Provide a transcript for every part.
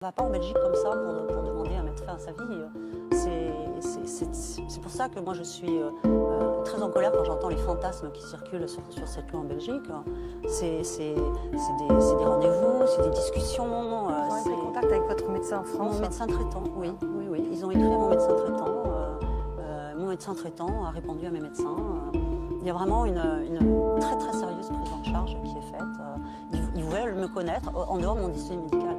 On ne va pas en Belgique comme ça pour demander à mettre fin à sa vie. C'est pour ça que moi je suis très en colère quand j'entends les fantasmes qui circulent sur cette loi en Belgique. C'est des rendez-vous, c'est des discussions. Vous avez pris contact avec votre médecin en France? Mon médecin traitant, oui. Ils ont écrit à mon médecin traitant. Mon médecin traitant a répondu à mes médecins. Il y a vraiment une très très sérieuse prise en charge qui est faite. Ils veulent me connaître en dehors de mon dossier médical.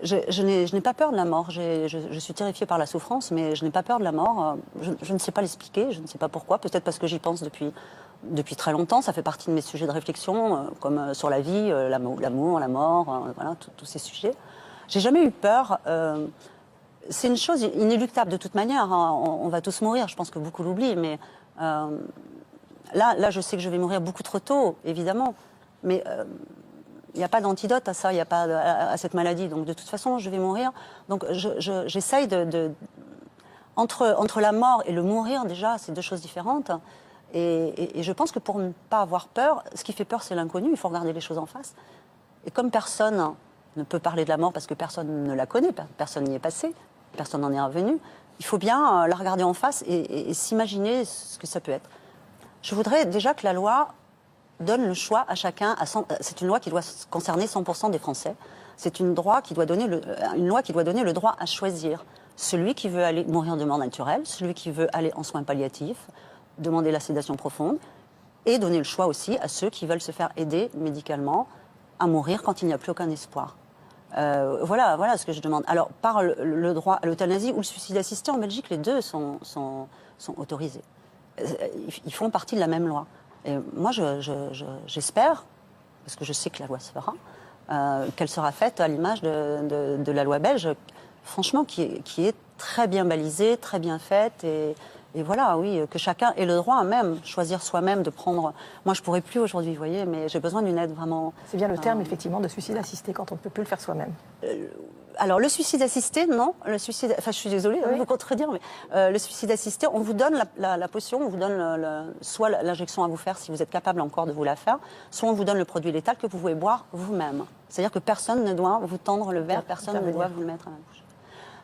Je n'ai pas peur de la mort. Je suis terrifiée par la souffrance, mais je n'ai pas peur de la mort. Je ne sais pas l'expliquer, je ne sais pas pourquoi. Peut-être parce que j'y pense depuis très longtemps. Ça fait partie de mes sujets de réflexion, comme sur la vie, l'amour, la mort, voilà, tous ces sujets. J'ai jamais eu peur. C'est une chose inéluctable de toute manière. Hein. On va tous mourir. Je pense que beaucoup l'oublient, mais là, je sais que je vais mourir beaucoup trop tôt, évidemment. Mais il n'y a pas d'antidote à ça, il n'y a pas à cette maladie. Donc de toute façon, je vais mourir. Donc j'essaye entre la mort et le mourir, déjà, c'est deux choses différentes. Et je pense que pour ne pas avoir peur, ce qui fait peur, c'est l'inconnu. Il faut regarder les choses en face. Et comme personne ne peut parler de la mort parce que personne ne la connaît, personne n'y est passé, personne n'en est revenu, il faut bien la regarder en face et s'imaginer ce que ça peut être. Je voudrais déjà que la loi donne le choix à chacun. C'est une loi qui doit concerner 100% des Français. C'est une loi qui doit donner le droit à choisir. Celui qui veut aller mourir de mort naturelle, celui qui veut aller en soins palliatifs, demander la sédation profonde, et donner le choix aussi à ceux qui veulent se faire aider médicalement à mourir quand il n'y a plus aucun espoir. Voilà ce que je demande. Alors, par le droit à l'euthanasie ou le suicide assisté en Belgique, les deux sont autorisés. Ils font partie de la même loi. Et moi, j'espère, parce que je sais que la loi se fera, qu'elle sera faite à l'image de la loi belge, franchement, qui est très bien balisée, très bien faite. Et voilà, oui, que chacun ait le droit à même choisir soi-même de prendre... Moi, je ne pourrais plus aujourd'hui, vous voyez, mais j'ai besoin d'une aide vraiment... C'est bien le terme, effectivement, de suicide assisté, quand on ne peut plus le faire soi-même. Alors, le suicide assisté, non. Le suicide... Enfin, je suis désolée de vous contredire, mais le suicide assisté, on vous donne la potion, on vous donne soit l'injection à vous faire, si vous êtes capable encore de vous la faire, soit on vous donne le produit létal que vous pouvez boire vous-même. C'est-à-dire que personne ne doit vous tendre le verre, personne ne doit vous le mettre à la bouche.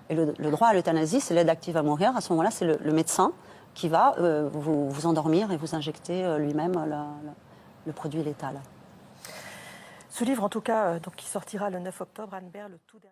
Et le droit à l'euthanasie, c'est l'aide active à mourir. À ce moment-là, c'est le médecin qui va vous endormir et vous injecter lui-même le produit létal. Ce livre, en tout cas, donc, qui sortira le 9 octobre, Anne Bert, le tout dernier...